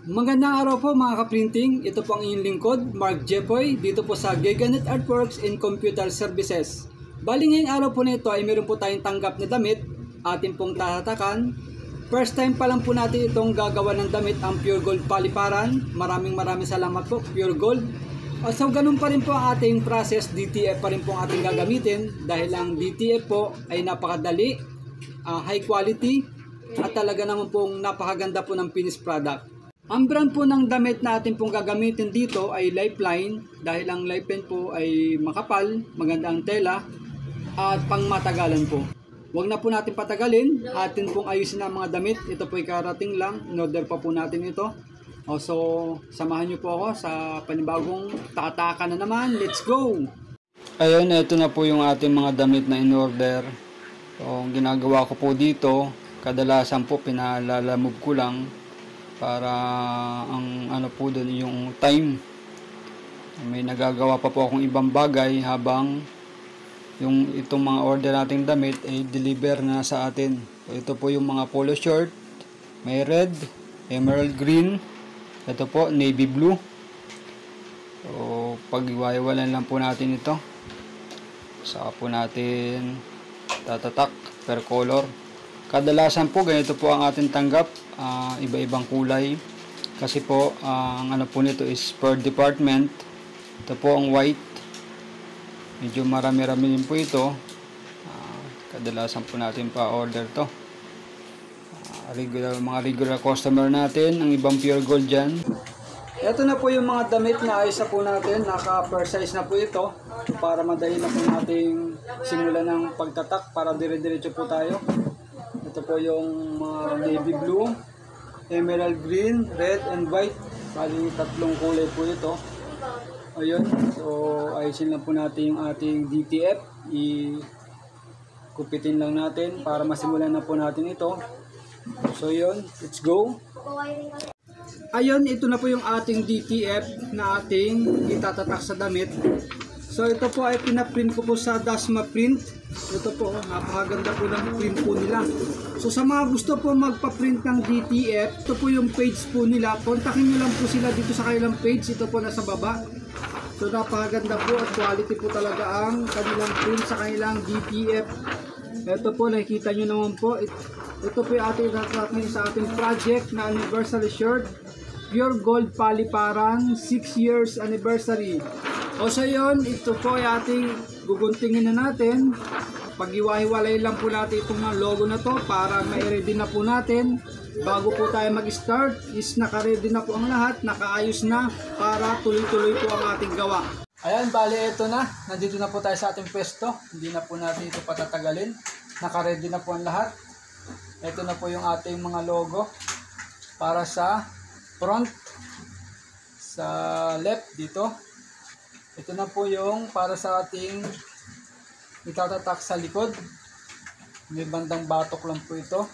Magandang araw po mga kaprinting, ito po ang inyong lingkod, Mark Jepoy, dito po sa Giganet Artworks and Computer Services. Bali ngayong araw po nito ay meron po tayong tanggap na damit, atin pong tatatakan. First time pa lang po natin itong gagawa ng damit, ang Pure Gold Paliparan. Maraming salamat po, Pure Gold. So ganun pa rin po ang ating process, DTF pa rin po ang ating gagamitin dahil ang DTF po ay napakadali, high quality at talaga naman pong napakaganda po ng finished product. Ang brand po ng damit na atin pong gagamitin dito ay Lifeline dahil ang Lifeline po ay makapal, maganda ang tela at pangmatagalan po. Huwag na po natin patagalin, atin pong ayusin ang mga damit. Ito po ay karating lang, in-order pa po natin ito. So samahan niyo po ako sa panibagong tataka na naman. Let's go! Ayun, ito na po yung ating mga damit na in-order. So ginagawa ko po dito, kadalasan po pinalalamove ko lang para ang ano po doon yung time. May nagagawa pa po akong ibang bagay habang yung itong mga order nating damit ay deliver na sa atin. So, ito po yung mga polo shirt, may red, emerald green, ito po navy blue. So pag-iwawalan lang po natin ito, saka po natin tatatak per color. Kadalasan po ganito po ang ating tanggap, iba-ibang kulay kasi po ang ano po nito is per department. Ito po ang white, medyo marami-rami din po ito. Kadalasan po natin pa order to, mga regular customer natin, ang ibang Pure Gold dyan. Ito na po yung mga damit na ayos na po natin, naka-per size na po ito para madali na po nating simulan ng pagtatak para dire-diretso po tayo. Ito po yung navy blue, emerald green, red, and white. Bali tatlong kulay po ito. Ayun, so ayusin lang po natin yung ating DTF. Kupitin lang natin para masimulan na po natin ito. So yun, let's go. Ayun, ito na po yung ating DTF na ating itatatak sa damit. So ito po ay pinaprint ko po sa Dasma Print. Ito po, napakaganda po ng print po nila. So sa mga gusto po magpa-print ng DTF, ito po yung page po nila. Kontakin nyo lang po sila dito sa kanilang page. Ito po nasa baba. So napakaganda po at quality po talaga ang kanilang print sa kanilang DTF. Ito po, nakikita nyo naman po. Ito po yung ating itatrakin sa ating project na anniversary shirt. Pure Gold Paliparan 6 years anniversary. O so yun, ito po ay ating guguntingin na natin. Pag-iwahiwalay lang po natin itong mga logo na to para ma-ready na po natin. Bago po tayo mag-start is naka-ready na po ang lahat, nakaayos na para tuloy-tuloy po ang ating gawa. Ayan, bali ito na. Nandito na po tayo sa ating pwesto. Hindi na po natin ito patatagalin. Naka-ready na po ang lahat. Ito na po yung ating mga logo para sa front, sa left dito. Ito na po yung para sa ating itatatak sa likod. May bandang batok lang po ito.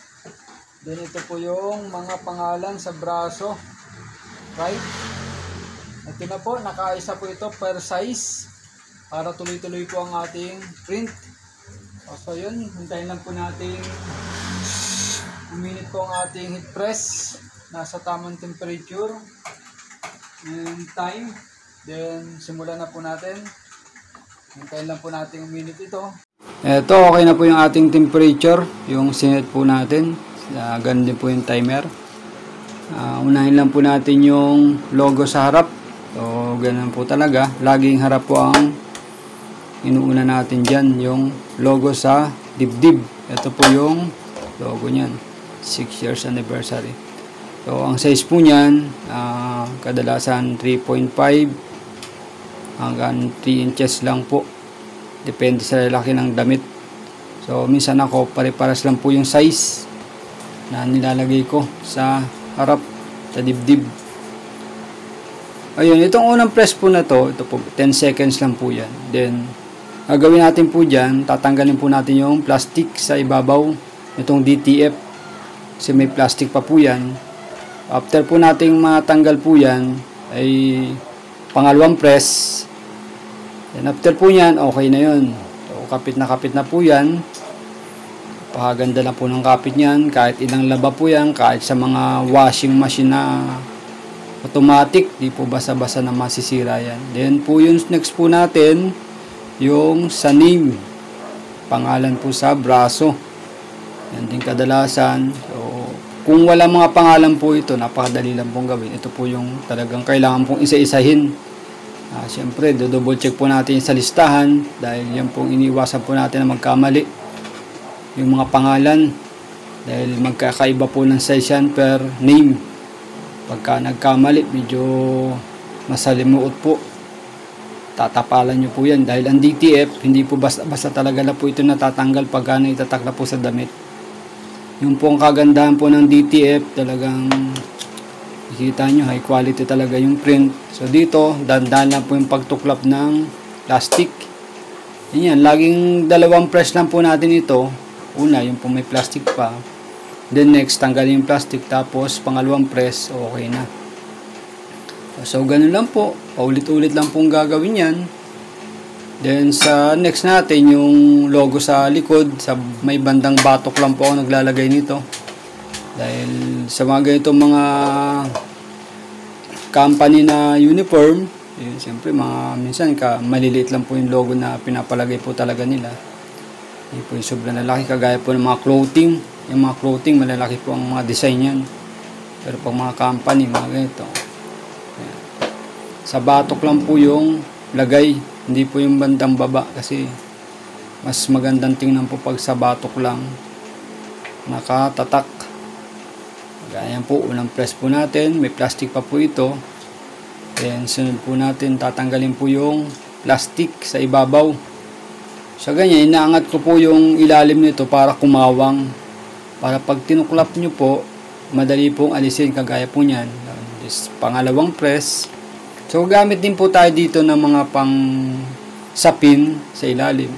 Then ito po yung mga pangalan sa braso, right. Ito na po, nakaisa po ito per size para tuloy-tuloy po ang ating print. So yun, hintayin lang po natin uminit po ang ating heat press. Nasa tamang temperature and time. Then simulan na po natin. Hintayin lang po natin uminit ito. Ito, okay na po yung ating temperature, yung sinet po natin. Ganun din po yung timer. Unahin lang po natin yung logo sa harap. So ganun po talaga. Laging harap po ang inuuna natin dyan, yung logo sa dibdib. Ito po yung logo nyan, 6 years anniversary. So ang size po nyan, kadalasan 3.5 hanggang 3 inches lang po. Depende sa laki ng damit. So minsan ako pare-paras lang po yung size na nilalagay ko sa harap, sa dibdib. Ayun, itong unang press po na to, ito po 10 seconds lang po yan. Then gagawin natin po dyan, tatanggalin po natin yung plastic sa ibabaw itong DTF kasi may plastic pa po yan. After po nating matanggal po yan ay pangalawang press. Then after po yan, okay na yun. So kapit na po yan. Napakaganda na po ng kapit niyan, kahit ilang laba po yan, kahit sa mga washing machine na automatic, di po basa-basa na masisira yan. Then po yung next po natin, yung sa name, pangalan po sa braso. Yan din kadalasan. So, kung wala mga pangalan po ito, napakadali lang pong gawin. Ito po yung talagang kailangan pong isa-isahin. Siyempre, double check po natin sa listahan dahil yan pong iniwasan po natin na magkamali. Yung mga pangalan, dahil magkakaiba po ng size yan per name. Pagka nagkamali, medyo masalimuot po. Tatapalan nyo po yan dahil ang DTF, hindi po basta talaga na po ito natatanggal pagka itatak na po sa damit. Yung pong kagandahan po ng DTF, talagang nakikita nyo, high quality talaga yung print. So dito, dandan lang po yung pagtuklap ng plastic. Yan, laging dalawang press lang po natin ito. Una, yung po may plastic pa. Then next, tanggalin yung plastic. Tapos, pangalawang press, okay na. So, ganun lang po. Paulit-ulit lang pong gagawin yan. Then, sa next natin, yung logo sa likod. Sa may bandang batok lang po ako naglalagay nito. Dahil sa mga ganitong mga company na uniform, yun, siyempre minsan maliliit lang po yung logo na pinapalagay po talaga nila. Hindi po yung sobrang lalaki, kagaya po ng mga clothing. Yung mga clothing, malalaki po ang mga design yan. Pero pag mga company, mga ganito. Ayan. Sa batok lang po yung lagay, hindi po yung bandang baba kasi mas magandang tingnan po pag sa batok lang nakatatak. Ganyan po, unang press po natin, may plastic pa po ito. Then sunod po natin, tatanggalin po yung plastic sa ibabaw. So ganyan, inaangat ko po yung ilalim nito para kumawang. Para pag tinuklap nyo po, madali pong alisin kagaya po nyan. This pangalawang press. So gamit din po tayo dito ng mga pang sapin sa ilalim.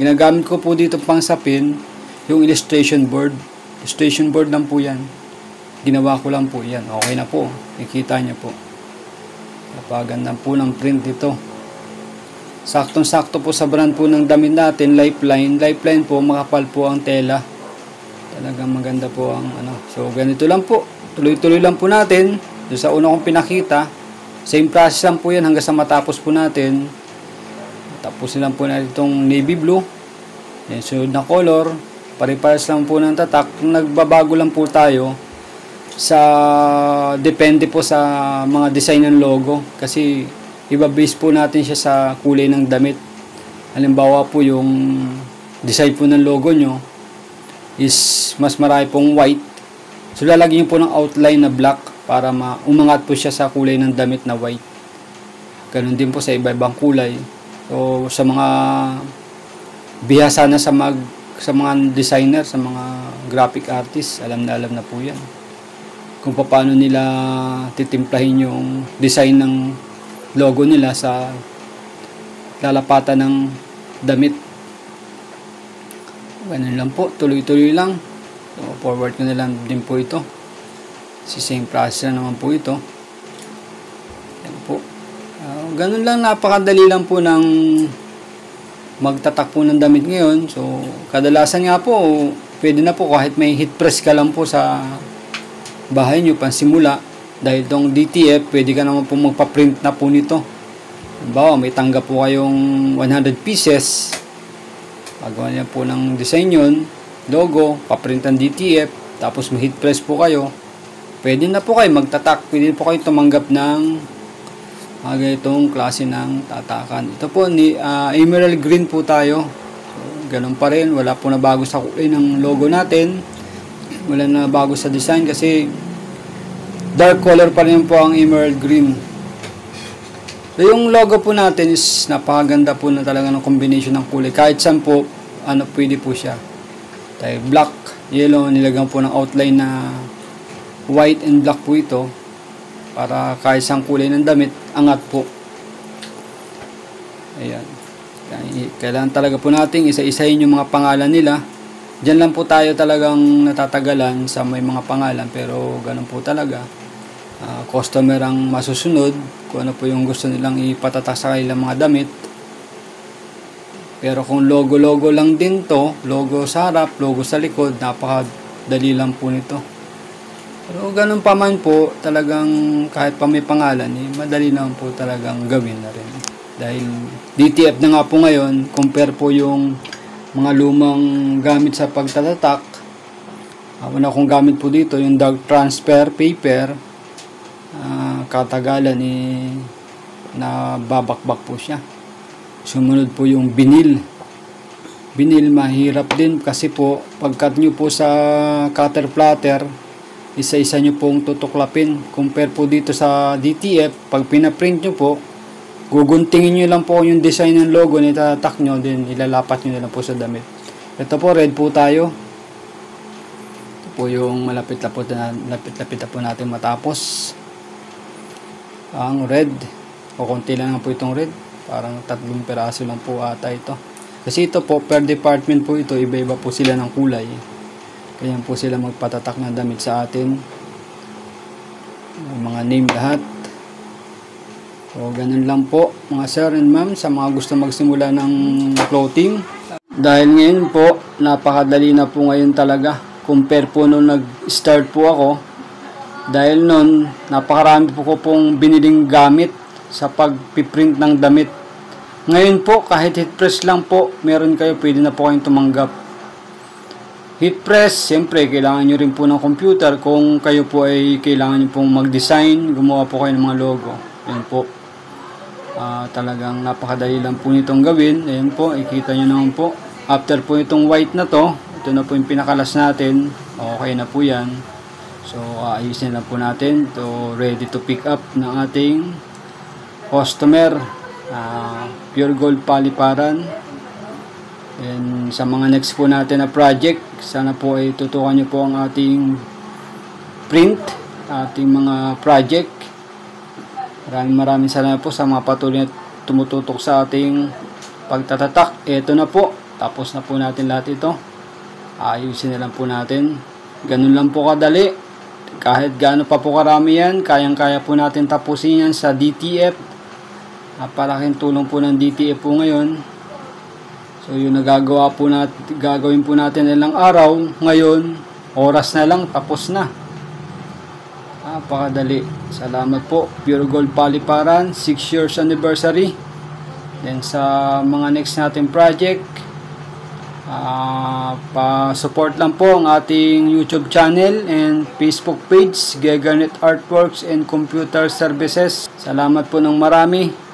Ginagamit ko po dito pang sapin yung illustration board. Illustration board lang po yan. Ginawa ko lang po yan. Okay na po. Nakikita niyo po. Napaganda po ng print ito. Saktong-sakto po sa brand po ng damit natin, Lifeline. Lifeline po, makapal po ang tela. Talagang maganda po ang ano. So, ganito lang po. Tuloy-tuloy lang po natin. Doon sa una kong pinakita. Same process lang po yan hanggang sa matapos po natin. Tapos lang po natin itong navy blue. Yan, sunod na color. Pare-pares lang po ng tatak. Nagbabago lang po tayo sa depende po sa mga design ng logo kasi iba-base po natin siya sa kulay ng damit. Halimbawa po yung design po ng logo nyo is mas marami pong white, so lalagyan po ng outline na black para umangat po siya sa kulay ng damit na white. Ganun din po sa iba-ibang kulay. So sa mga bihasa na sa mga designer, sa mga graphic artist, alam na po yan kung paano nila titimplahin yung design ng logo nila sa lalapatan ng damit. Ganun lang po, tuloy-tuloy lang. So, forward ko na lang din po ito. Same process na naman po ito. Yan po. Ganun lang, napakadali lang po ng magtatak po ng damit ngayon. So, kadalasan nga po, pwede na po kahit may heat press ka lang po sa bahay nyo pansimula. Dahil itong DTF, pwede ka naman po magpa-print na po nito. Halimbawa, may tanggap po kayong 100 pieces. Pagawa niya po ng design yun, logo, pa-print ang DTF, tapos may heat press po kayo. Pwede na po kayo magtatak. Pwede po kayo tumanggap ng ganitong klase ng tatakan. Ito po, emerald green po tayo. So, ganun pa rin. Wala po na bago sa kulay ng logo natin. Wala na bago sa design kasi dark color pa rin po ang emerald green. So, yung logo po natin is napakaganda po na talaga ng combination ng kulay. Kahit saan po, pwede po siya. Tayo, black, yellow, nilagyan po ng outline na white and black po ito. Para kahit saan kulay ng damit, angat po. Ayan. Kailangan talaga po natin isa-isahin yung mga pangalan nila. Diyan lang po tayo talagang natatagalan sa may mga pangalan, pero ganun po talaga. Customer ang masusunod kung ano po yung gusto nilang ipatatak sa kanilang mga damit. Pero kung logo-logo lang din to, logo sa harap, logo sa likod, napakadali lang po nito. Pero ganun pa man po, talagang kahit pa may pangalan, madali naman po talagang gawin na rin. Dahil DTF na nga po ngayon, compare po yung mga lumang gamit sa pagtatatak. Una kong gamit po dito, yung dog transfer paper, katagalan na babakbak po siya. Sumunod po yung vinyl. Vinyl mahirap din kasi po, pagkat nyo po sa cutter platter, isa-isa nyo pong tutuklapin. Compare po dito sa DTF, pag pinaprint nyo po, guguntingin nyo lang po yung design ng logo na itatak nyo, then ilalapat nyo na lang po sa damit. Ito po, red po tayo. Ito po yung malapit-lapit na po natin matapos. Ang red, o konti lang po itong red, parang 3 piraso lang po ata ito. Kasi ito po, per department po ito, iba-iba po sila ng kulay. Kaya po sila magpatatak ng damit sa atin. Mga name lahat. So, ganun lang po mga sir and ma'am sa mga gusto magsimula ng clothing. Dahil ngayon po, napakadali na po ngayon talaga. Compare po nung nag-start po ako. Dahil nun, napakarami po ko pong biniling gamit sa pag-print ng damit. Ngayon po, kahit heat press lang po, meron kayo, pwede na po kayong tumanggap. Heat press, siyempre, kailangan nyo rin po ng computer. Kung kayo po ay kailangan nyo pong mag-design, gumawa po kayo ng mga logo. Ayan po. Talagang napakadali lang po nitong gawin. Ayan po, ikita nyo naman po. After po itong white na to, ito na po yung pinakalas natin. Okay na po yan. So, ayusin lang po natin. To ready to pick up ng ating customer. Pure gold paliparan. And sa mga next po natin na project, sana po ay tutukan nyo po ang ating print, ating mga project. Maraming salamat po sa mga patuloy na tumututok sa ating pagtatatak. Ito na po, tapos na po natin lahat ito. Ayusin na lang po natin. Ganun lang po kadali. Kahit gaano pa po karami yan, kayang-kaya po natin tapusin yan sa DTF. Napalaking tulong po ng DTF po ngayon. So yung gagawin po natin ilang araw, ngayon, oras na lang, tapos na. Napakadali. Salamat po. Pure Gold Paliparan, 6 years anniversary. Then sa mga next natin project, pa-support lang po ang ating YouTube channel and Facebook page, Gegarnet Artworks and Computer Services. Salamat po ng marami.